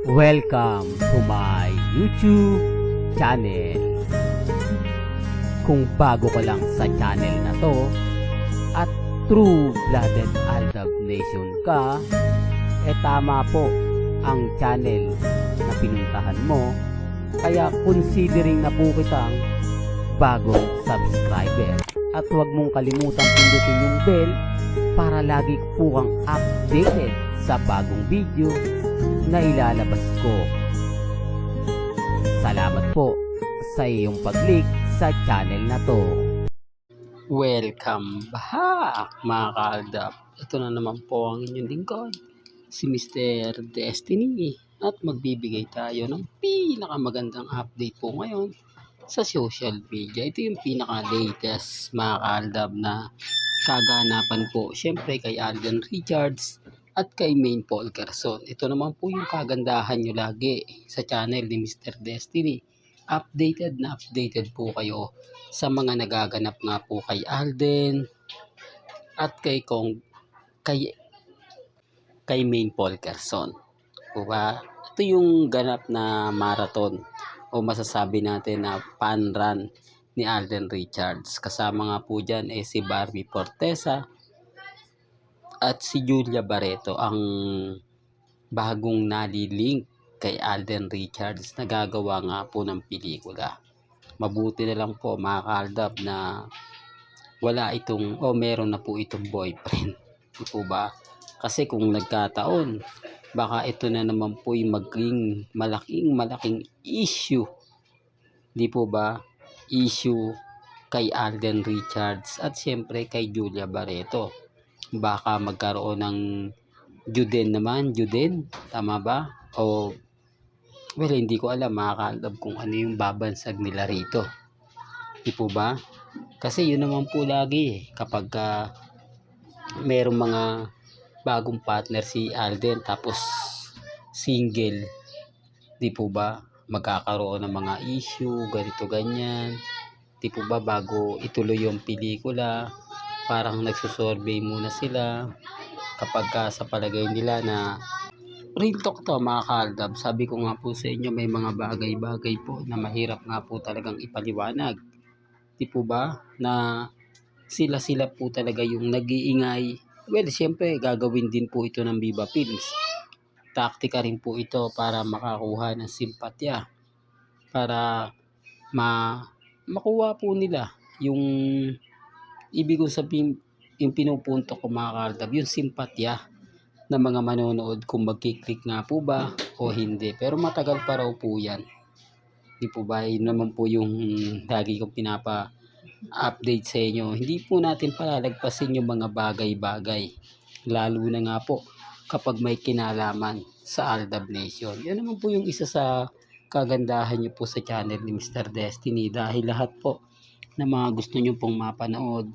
Welcome to my YouTube channel. Kung bago ka lang sa channel na to at true-blooded Aldab Nation ka, tama po ang channel na pinuntahan mo. Kaya considering na po kitang bagong subscriber. At huwag mong kalimutan pindutin yung bell para lagi po kang updated sa bagong video na ilalabas ko. Salamat po sa iyong pag-click sa channel na to. Welcome back mga kaaldab. Ito na naman po ang inyong lingkod, si Mr. Destiny, at magbibigay tayo ng pinakamagandang update po ngayon sa social media. Ito yung pinaka-latest mga kaaldab na kaganapan po. Siyempre kay Alden Richards at kay Maine Paul Garson. Ito naman po yung kagandahan nyo lagi sa channel ni Mr. Destiny. Updated na updated po kayo sa mga nagaganap nga po kay Alden at kay Maine Paul Garson. Diba? Ito yung ganap na marathon o masasabi natin na fun run ni Alden Richards. Kasama nga po dyan si Barbie Fortesa at si Julia Barreto, ang bagong nalilink kay Alden Richards na gagawa nga po ng pelikula. Mabuti na lang po mga kaaldab na wala itong meron na po itong boyfriend. Di po ba? Kasi kung nagkataon, baka ito na naman po yung maging malaking issue. Di po ba? Issue kay Alden Richards at siyempre kay Julia Barreto. Baka magkaroon ng Juden, tama ba? O well, hindi ko alam mga kaaldab kung ano yung babansag nila rito. Di po ba? Kasi yun naman po lagi kapag merong mga bagong partner si Alden tapos single, di po ba, magkakaroon ng mga issue, ganito ganyan, di po ba, bago ituloy yung pelikula, parang nagsusurvey muna sila kapag sa palagay nila na real talk to mga kaaldab. Sabi ko nga po sa inyo, may mga bagay-bagay po na mahirap nga po talagang ipaliwanag, di po ba, na sila po talaga yung nag-iingay. Well, siyempre gagawin din po ito ng Viva Films. Taktika rin po ito para makakuha ng simpatya, para makuha po nila yung ibig ko sabihin, yung pinupunto ko mga kaaldab, yung simpatya ng mga manonood kung magkiklik nga po ba o hindi. Pero matagal pa raw po yan. Di po ba? Yun naman po yung lagi kong update sa inyo. Hindi po natin palalagpasin yung mga bagay-bagay, lalo na nga po kapag may kinalaman sa Aldab Nation. Yan naman po yung isa sa kagandahan nyo po sa channel ni Mr. Destiny, dahil lahat po na mga gusto nyo pong mapanood,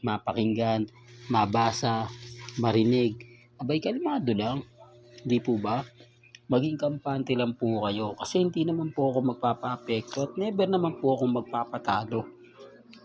mapakinggan, mabasa, marinig, abay kalmado lang, di po ba? Maging kampante lang po kayo, kasi hindi naman po ako magpapa-apekto at never naman po ako magpapatalo.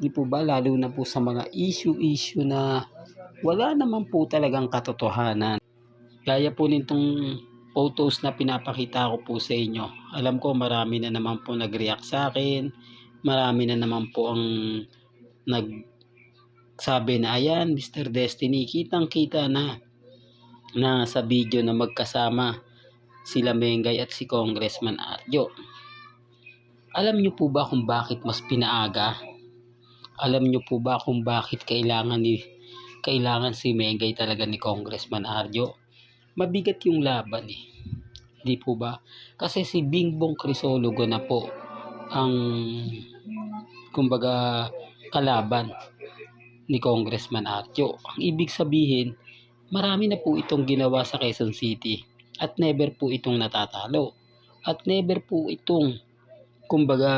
Di po ba? Lalo na po sa mga issue na wala naman po talagang katotohanan. Gaya po nitong photos na pinapakita ko po sa inyo. Alam ko marami na naman po nag-react sa akin. Marami na naman po ang nagsabi na ayan, Mr. Destiny, kitang-kita na sa video na magkasama sila Mengay at si Congressman Arjo. Alam niyo po ba kung bakit mas pinaaga? Alam niyo po ba kung bakit kailangan si Mengay talaga ni Congressman Arjo? Mabigat yung laban Di po ba? Kasi si Bingbong Crisologo na po ang kumbaga kalaban ni Congressman Arjo. Ang ibig sabihin, marami na po itong ginawa sa Quezon City at never po itong natatalo. At never po itong kumbaga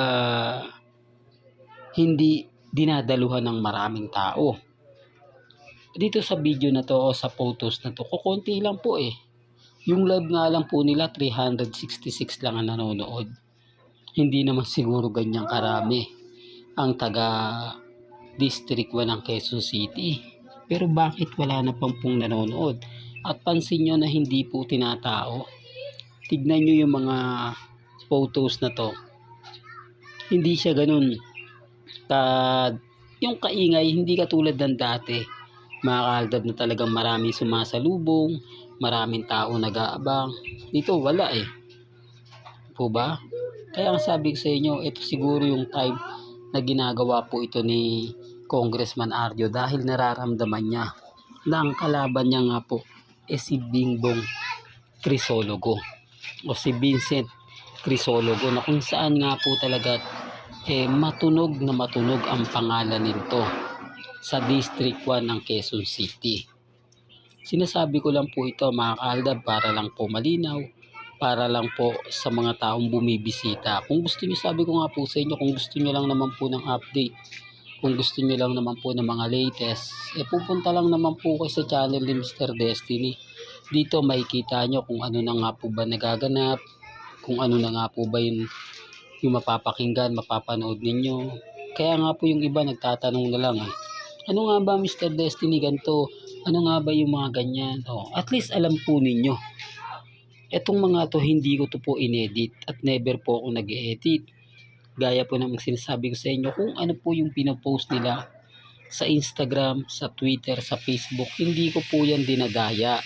hindi dinadaluhan ng maraming tao. Dito sa video na to o sa photos na to, kukunti lang po Yung live nga lang po nila 366 lang ang nanonood. Hindi naman siguro ganyang karami ang taga District 1 ng Quezon City. Pero bakit wala na pong nanonood? At pansin nyo na hindi po tinatao tignan nyo yung mga photos na to. Hindi siya ganun ka, yung kaingay, hindi katulad ng dati. Mga kaaldab na talagang maraming sumasalubong, maraming tao nag-aabang. Dito wala po ba? Kaya ang sabi ko sa inyo, ito siguro yung time na ginagawa po ito ni Congressman Arjo dahil nararamdaman niya na ang kalaban niya nga po si Bingbong Crisologo o si Vincent Crisologo, na kung saan nga po talaga matunog na matunog ang pangalan nito sa District 1 ng Quezon City. Sinasabi ko lang po ito mga kaaldab para lang po malinaw, para lang po sa mga taong bumibisita. Kung gusto niyo, sabi ko nga po sa inyo, kung gusto niyo lang naman po ng update, kung gusto niyo lang naman po ng mga latest, pupunta lang naman po kayo sa channel ni Mr. Destiny. Dito makikita nyo kung ano na nga po ba nagaganap, kung ano na nga po ba yung mapapakinggan, mapapanood ninyo. Kaya nga po yung iba nagtatanong na lang ano nga ba Mr. Destiny ganito? Ano nga ba yung mga ganyan? At least alam po ninyo. Etong mga to hindi ko to po inedit at never po ako nag-edit. Gaya po ng sinasabi ko sa inyo, kung ano po yung pinopost nila sa Instagram, sa Twitter, sa Facebook, hindi ko po yan dinadaya.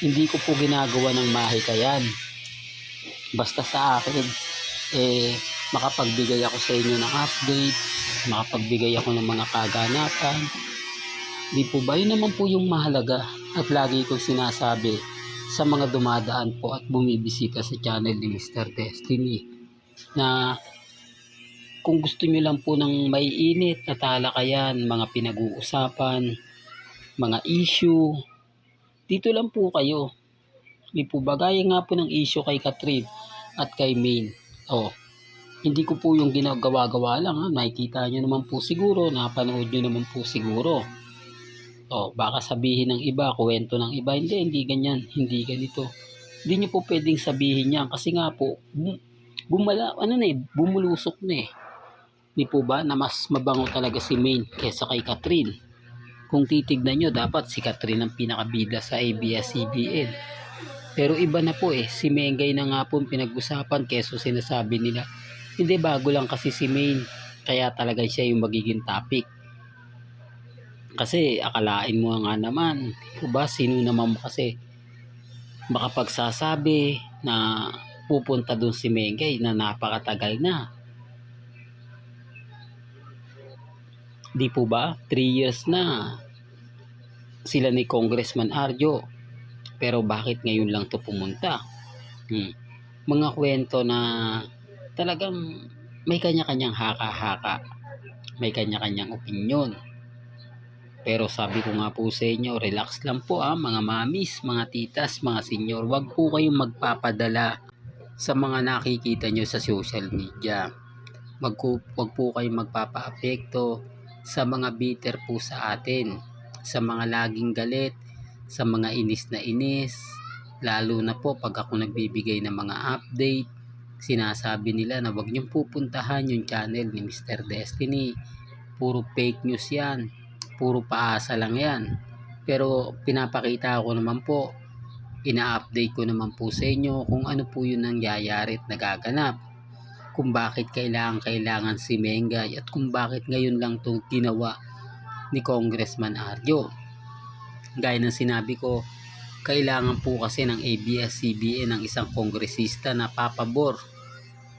Hindi ko po ginagawa ng mahikayan. Basta sa akin, makapagbigay ako sa inyo ng update, makapagbigay ako ng mga kaganapan. Di po ba? Yun naman po yung mahalaga at lagi kong sinasabi sa mga dumadaan po at bumibisita sa channel ni Mr. Destiny na kung gusto nyo lang po ng maiinit na talakayan, mga pinag-uusapan, mga issue, dito lang po kayo. Di po ba? Gaya nga po ng issue kay Catherine at kay Maine. Hindi ko po yung ginagawa-gawa lang. Nakikita nyo naman po siguro, napanood nyo naman po siguro. Baka sabihin ng iba, kwento ng iba, hindi ganyan, hindi ganito. Hindi nyo po pwedeng sabihin yan kasi nga po, bumulusok na Di po ba na mas mabango talaga si Maine kesa kay Catherine? Kung titignan nyo, dapat si Catherine ang pinakabida sa ABS-CBN. Pero iba na po si Mengay na nga po pinag-usapan keso sinasabi nila. Hindi, bago lang kasi si Maine, kaya talaga siya yung magiging topic. Kasi akalain mo nga naman, diba, sino naman kasi makapagsasabi na pupunta dun si Mengay na napakatagal na. Di po ba? 3 years na sila ni Congressman Arjo. Pero bakit ngayon lang to pumunta? Mga kwento na talagang may kanya-kanyang haka-haka. May kanya-kanyang opinyon. Pero sabi ko nga po sa inyo, relax lang po mga mamis, mga titas, mga senior. Huwag po kayong magpapadala sa mga nakikita nyo sa social media. Wag po kayong magpapa-apekto sa mga bitter po sa atin, sa mga laging galit, sa mga inis na inis. Lalo na po pag ako nagbibigay ng mga update, sinasabi nila na wag niyong pupuntahan yung channel ni Mr. Destiny. Puro fake news yan. Puro paasa lang yan. Pero pinapakita ko naman po, ina-update ko naman po sa inyo kung ano po yung nangyayari at nagaganap. Kung bakit kailangan si Mengay at kung bakit ngayon lang ito ginawa ni Congressman Arjo. Gaya ng sinabi ko, kailangan po kasi ng ABS-CBN ng isang kongresista na papabor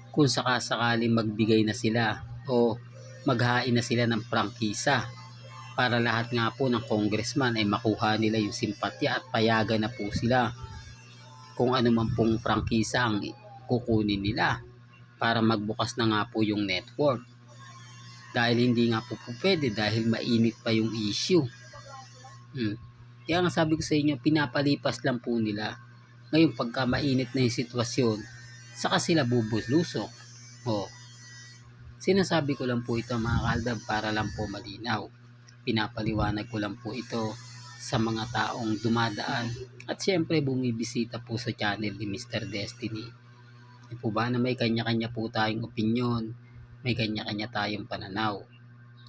kung sakasakaling magbigay na sila o maghain na sila ng prangkisa para lahat nga po ng congressman ay makuha nila yung simpatya at payagan na po sila kung ano man pong prangkisa ang kukunin nila para magbukas na nga po yung network. Dahil hindi nga po pwede dahil mainit pa yung issue. Kaya nga sabi ko sa inyo, pinapalipas lang po nila. Ngayon pagka mainit na yung sitwasyon, saka sila bubulusok. Sinasabi ko lang po ito mga kaaldab para lang po malinaw. Pinapaliwanag ko lang po ito sa mga taong dumadaan at syempre bumibisita po sa channel ni Mr. Destiny. Di po ba na may kanya-kanya po tayong opinyon, may kanya-kanya tayong pananaw.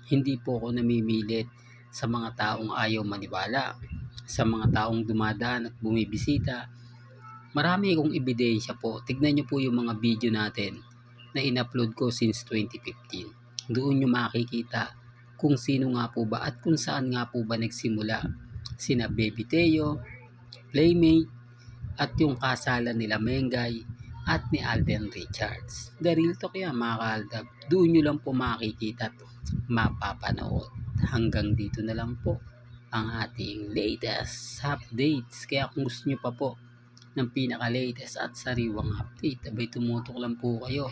Hindi po ako namimilit sa mga taong ayaw maniwala, sa mga taong dumadaan at bumibisita. Marami akong ebidensya po. Tignan nyo po yung mga video natin na in-upload ko since 2015. Doon nyo makikita kung sino nga po ba at kung saan nga po ba nagsimula. Sina Baby Teo, Playmate, at yung kasalan nila Mengay at ni Alden Richards. The real talk yan mga kaaldab. Doon nyo lang po makikita at mapapanood. Hanggang dito na lang po ang ating latest updates. Kaya kung gusto nyo pa po ng pinaka-latest at sariwang update, abay tumutok lang po kayo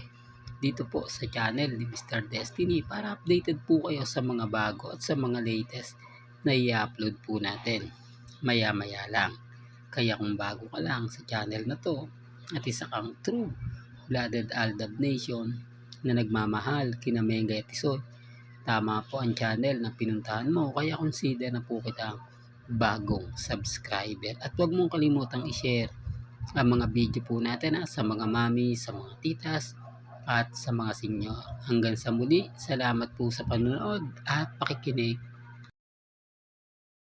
dito po sa channel ni Mr. Destiny para updated po kayo sa mga bago at sa mga latest na i-upload po natin maya maya lang. Kaya kung bago ka lang sa channel na to at isa kang true blooded Aldab Nation na nagmamahal kina Mengay at Isoy, tama po ang channel na pinuntahan mo, kaya consider na po kitang bagong subscriber. At huwag mong kalimutang i-share ang mga video po natin sa mga mami, sa mga titas at sa mga senior. Hanggang sa muli, salamat po sa panonood at pakikinig.